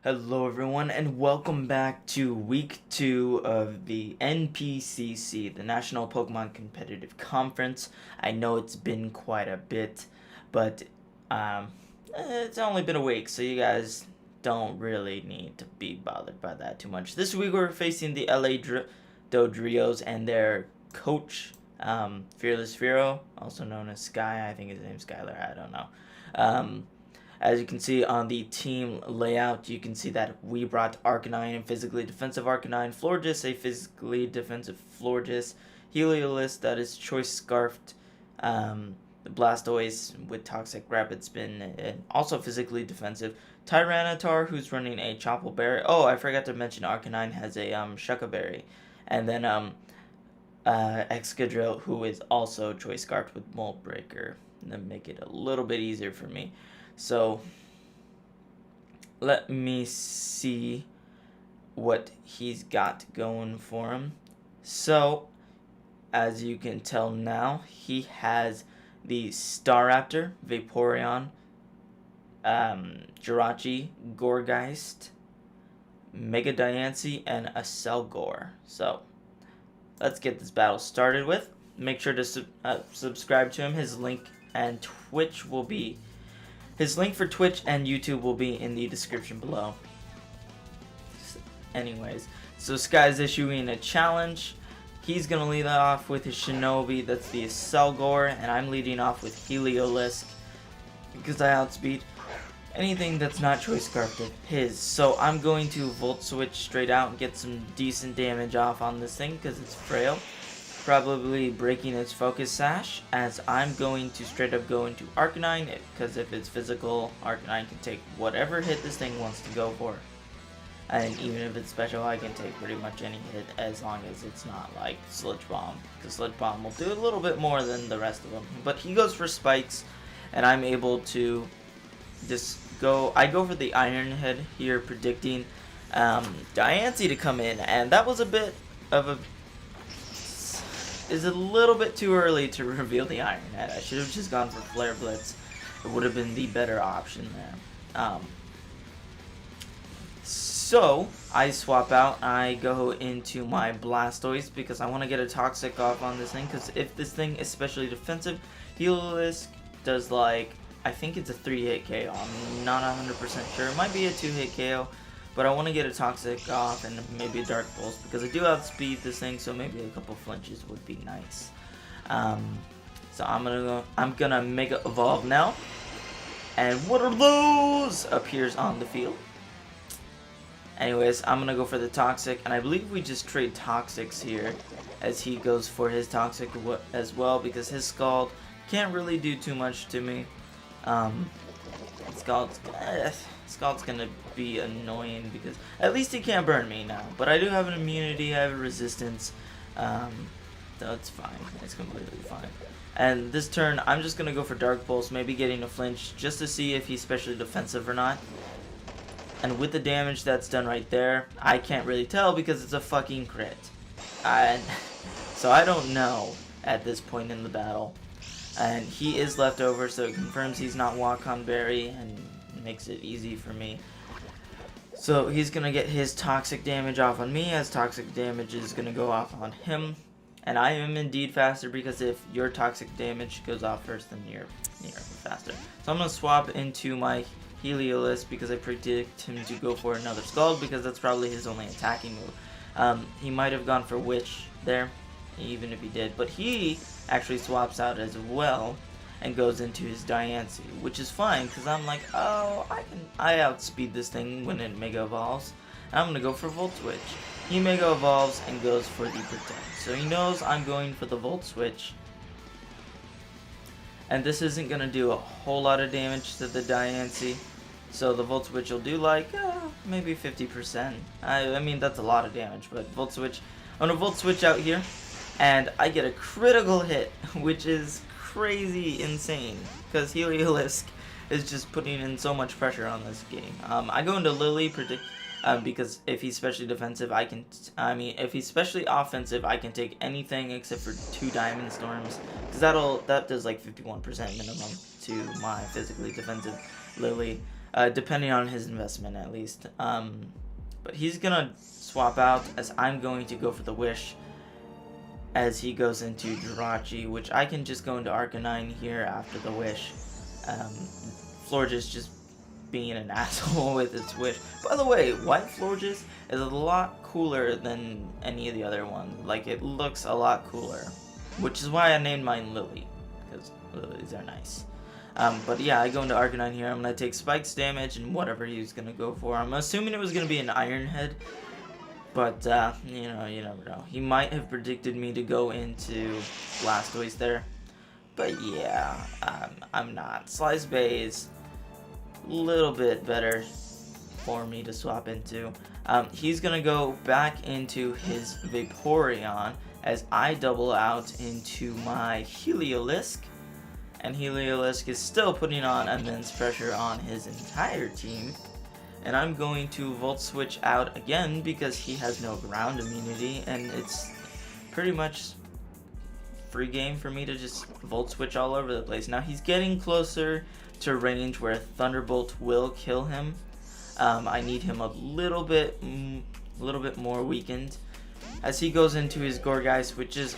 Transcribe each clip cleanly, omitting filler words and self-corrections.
Hello everyone and welcome back to week 2 of the NPCC, the National Pokemon Competitive Conference. I know it's been quite a bit, but it's only been a week, so you guys don't really need to be bothered by that too much. This week we're facing the LA Dodrios and their coach, Fearless Firo, also known as Sky. I think his name's Skylar, I don't know. As you can see on the team layout, you can see that we brought Arcanine, a physically defensive Arcanine, Florges, a physically defensive Florges, Heliolisk, that is Choice Scarfed, the Blastoise with Toxic Rapid Spin, and also physically defensive, Tyranitar, who's running a Chople Berry. Oh, I forgot to mention Arcanine has a Shucca Berry. And then Excadrill, who is also Choice Scarfed with Mold Breaker, and then make it a little bit easier for me. So let me see what he's got going for him. So as you can tell now, he has the Staraptor, Vaporeon, Jirachi, Gourgeist, Mega Diancie, and a Selgor. So let's get this battle started with. Make sure to subscribe to him. His link for Twitch and YouTube will be in the description below. Anyways, so Sky's issuing a challenge. He's going to lead off with his Shinobi, that's the Selgor, and I'm leading off with Heliolisk because I outspeed anything that's not Choice Scarfed of his. So I'm going to Volt Switch straight out and get some decent damage off on this thing because it's frail. Probably breaking its Focus Sash, as I'm going to straight up go into Arcanine, because if it's physical, Arcanine can take whatever hit this thing wants to go for. And even if it's special, I can take pretty much any hit as long as it's not like Sludge Bomb, because Sludge Bomb will do a little bit more than the rest of them. But he goes for Spikes, and I'm able to just go, I go for the Iron Head here, predicting Diancie to come in, and that was a bit of a is a little bit too early to reveal the Iron Head. I should have just gone for Flare Blitz. It would have been the better option there. So I swap out. I go into my Blastoise because I want to get a Toxic off on this thing. Because if this thing is especially defensive, Heliolisk does like, I think it's a 3-hit KO. I'm not 100% sure. It might be a 2-hit KO. But I want to get a Toxic off and maybe a Dark Pulse because I do outspeed this thing, so maybe a couple flinches would be nice. So I'm gonna Mega Evolve now, and what are those? Appears on the field. Anyways, I'm gonna go for the Toxic, and I believe we just trade Toxics here, as he goes for his Toxic as well because his Scald can't really do too much to me. Scald's gonna be annoying because at least he can't burn me now. But I do have an immunity, I have a resistance. So it's fine. It's completely fine. And this turn, I'm just gonna go for Dark Pulse, maybe getting a flinch just to see if he's specially defensive or not. And with the damage that's done right there, I can't really tell because it's a fucking crit. So I don't know at this point in the battle. And he is left over, so it confirms he's not Wakon Berry and makes it easy for me. So he's gonna get his Toxic damage off on me, as Toxic damage is gonna go off on him. And I am indeed faster because if your Toxic damage goes off first, then you're faster. So I'm gonna swap into my Heliolisk because I predict him to go for another Scald because that's probably his only attacking move. He might have gone for Witch there, even if he did, but he actually swaps out as well and goes into his Diancie, which is fine because I'm like, oh, I outspeed this thing when it Mega Evolves. I'm gonna go for Volt Switch. He Mega Evolves and goes for the Protect, so he knows I'm going for the Volt Switch. And this isn't gonna do a whole lot of damage to the Diancie, so the Volt Switch will do like maybe 50%. I mean that's a lot of damage, but Volt Switch. I'm gonna Volt Switch out here, and I get a critical hit, which is crazy insane because Heliolisk is just putting in so much pressure on this game. I go into Lily because if he's specially defensive, if he's specially offensive, I can take anything except for 2 Diamond Storms because that does like 51% minimum to my physically defensive Lily. depending on his investment at least. But he's gonna swap out as I'm going to go for the Wish as he goes into Jirachi, which I can just go into Arcanine here after the Wish. Florges just being an asshole with its Wish. By the way, White Florges is a lot cooler than any of the other ones. Like, it looks a lot cooler, which is why I named mine Lily, because lilies are nice. But yeah, I go into Arcanine here. I'm going to take Spike's damage and whatever he's going to go for. I'm assuming it was going to be an Iron Head, but you know, you never know. He might have predicted me to go into Blastoise there, but yeah, I'm not. Slice Bay is a little bit better for me to swap into. He's gonna go back into his Vaporeon as I double out into my Heliolisk, and Heliolisk is still putting on immense pressure on his entire team. And I'm going to Volt Switch out again because he has no ground immunity, and it's pretty much free game for me to just Volt Switch all over the place. Now he's getting closer to range where Thunderbolt will kill him. I need him a little bit more weakened as he goes into his Gourgeist, which is,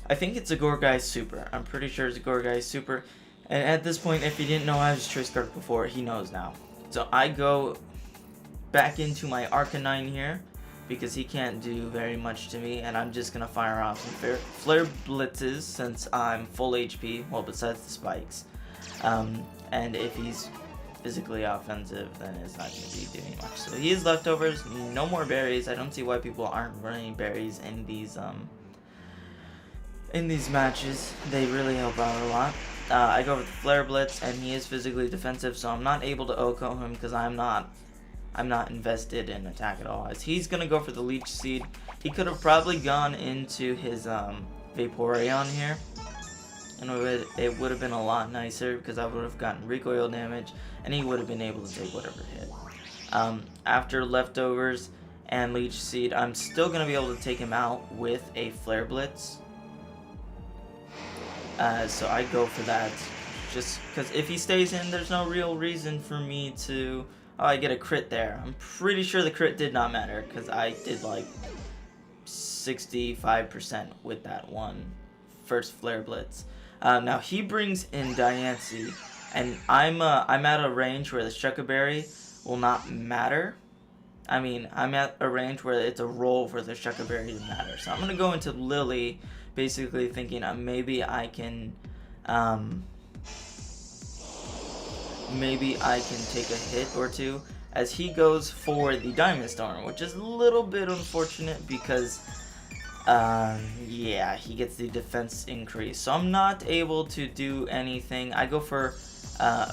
I think it's a Gourgeist Super. I'm pretty sure it's a Gourgeist Super. And at this point, if he didn't know I was Choice Scarf before, he knows now. So I go back into my Arcanine here because he can't do very much to me, and I'm just gonna fire off some Flare Blitzes since I'm full HP, well, besides the spikes. And if he's physically offensive, then it's not going to be doing much. So he has leftovers, no more berries. I don't see why people aren't running berries in these matches. They really help out a lot. I go with the Flare Blitz, and he is physically defensive, so I'm not able to OHKO him because I'm not invested in attack at all. As he's gonna go for the Leech Seed. He could have probably gone into his Vaporeon here, and it would have been a lot nicer because I would have gotten recoil damage, and he would have been able to take whatever hit. After leftovers and Leech Seed, I'm still gonna be able to take him out with a Flare Blitz. So I go for that, just because if he stays in, there's no real reason for me to... Oh, I get a crit there. I'm pretty sure the crit did not matter, because I did like 65% with that one first Flare Blitz. Now he brings in Diancie, and I'm at a range where the Shuca Berry will not matter. I mean, I'm at a range where it's a roll for the Shuca Berry to matter. So I'm gonna go into Lily, basically thinking maybe I can take a hit or two, as he goes for the Diamond Storm, which is a little bit unfortunate because yeah, he gets the defense increase, so I'm not able to do anything. I go for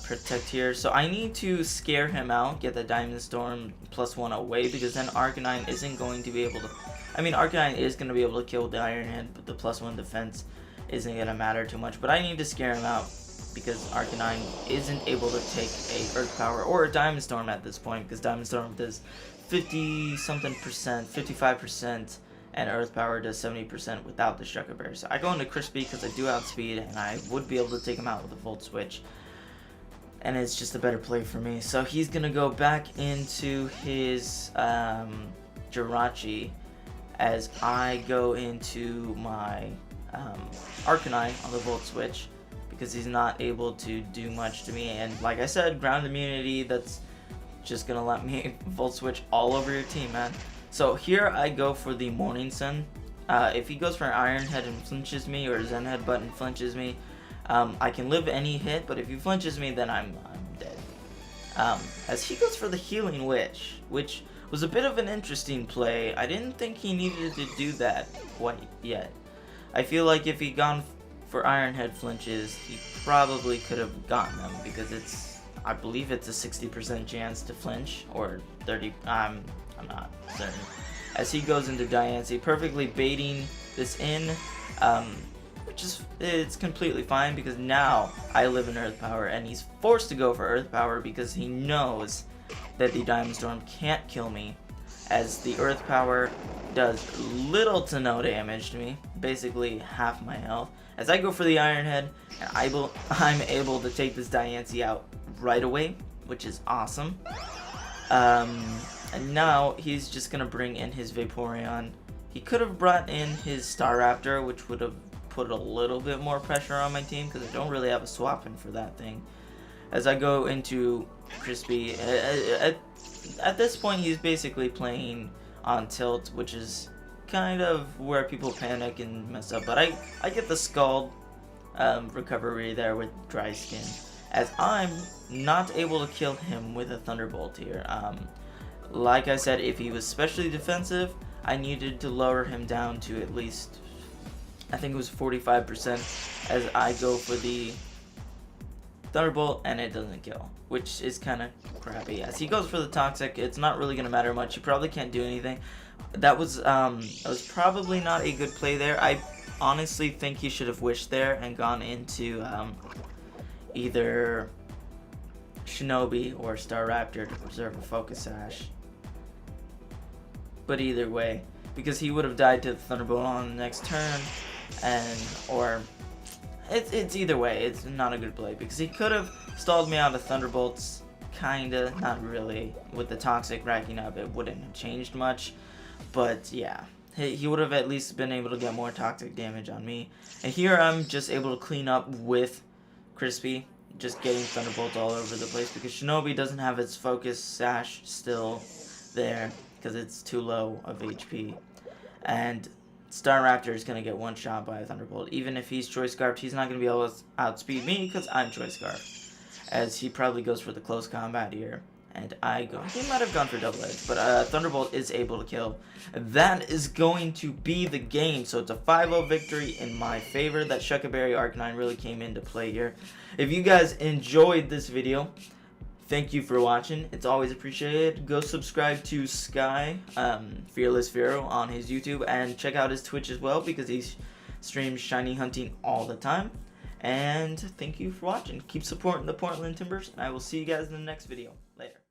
Protect here, so I need to scare him out, get the Diamond Storm +1 away, because then Arcanine isn't going to be able to... I mean, Arcanine is going to be able to kill the Iron Head, but the +1 defense isn't going to matter too much. But I need to scare him out because Arcanine isn't able to take a Earth Power or a Diamond Storm at this point, because Diamond Storm does 50-something%, 55%, and Earth Power does 70% without the Shuca Berry. So I go into Crispy because I do outspeed, and I would be able to take him out with a Volt Switch. And it's just a better play for me. So he's going to go back into his Jirachi as I go into my Arcanine on the Volt Switch, because he's not able to do much to me. And like I said, ground immunity, that's just going to let me Volt Switch all over your team, man. So here I go for the Morning Sun. If he goes for an Iron Head and flinches me, or Zen Headbutt and flinches me, I can live any hit, but if he flinches me, then I'm dead. As he goes for the Healing Wish, which was a bit of an interesting play. I didn't think he needed to do that quite yet. I feel like if he'd gone for Iron Head flinches, he probably could have gotten them, because it's, I believe it's a 60% chance to flinch, or 30, I'm not certain. As he goes into Diancie, perfectly baiting this in, which is, it's completely fine, because now I live in Earth Power, and he's forced to go for Earth Power because he knows that the Diamond Storm can't kill me, as the Earth Power does little to no damage to me, basically half my health. As I go for the Iron Head, and I'm able to take this Diancie out right away which is awesome. And now he's just gonna bring in his Vaporeon. He could have brought in his Staraptor, which would have put a little bit more pressure on my team because I don't really have a swap in for that thing. As I go into Crispy, at this point he's basically playing on tilt, which is kind of where people panic and mess up. But I get the Scald recovery there with Dry Skin, as I'm not able to kill him with a Thunderbolt here. Like I said, if he was specially defensive, I needed to lower him down to at least, I think it was 45%, as I go for the Thunderbolt and it doesn't kill, which is kind of crappy. As he goes for the Toxic, it's not really going to matter much. You probably can't do anything. That was probably not a good play there. I honestly think he should have wished there and gone into either Shinobi or Staraptor to preserve a Focus Sash. But either way, because he would have died to the Thunderbolt on the next turn, or it's either way, it's not a good play, because he could have stalled me out of Thunderbolts, kinda, not really. With the Toxic racking up, it wouldn't have changed much, but yeah, he would have at least been able to get more Toxic damage on me. And here I'm just able to clean up with Crispy, just getting Thunderbolts all over the place, because Shinobi doesn't have its Focus Sash still there, because it's too low of HP. And Staraptor is going to get one shot by a Thunderbolt. Even if he's Choice Scarfed, he's not going to be able to outspeed me because I'm Choice Scarfed. As he probably goes for the close combat here. And he might have gone for Double Edge, but Thunderbolt is able to kill. That is going to be the game. So it's a 5-0 victory in my favor. That Shuca Berry Arcanine really came into play here. If you guys enjoyed this video, thank you for watching. It's always appreciated. Go subscribe to Sky, Fearless Pharaoh, on his YouTube, and check out his Twitch as well, because he streams shiny hunting all the time. And thank you for watching. Keep supporting the Portland Timbers, and I will see you guys in the next video. Later.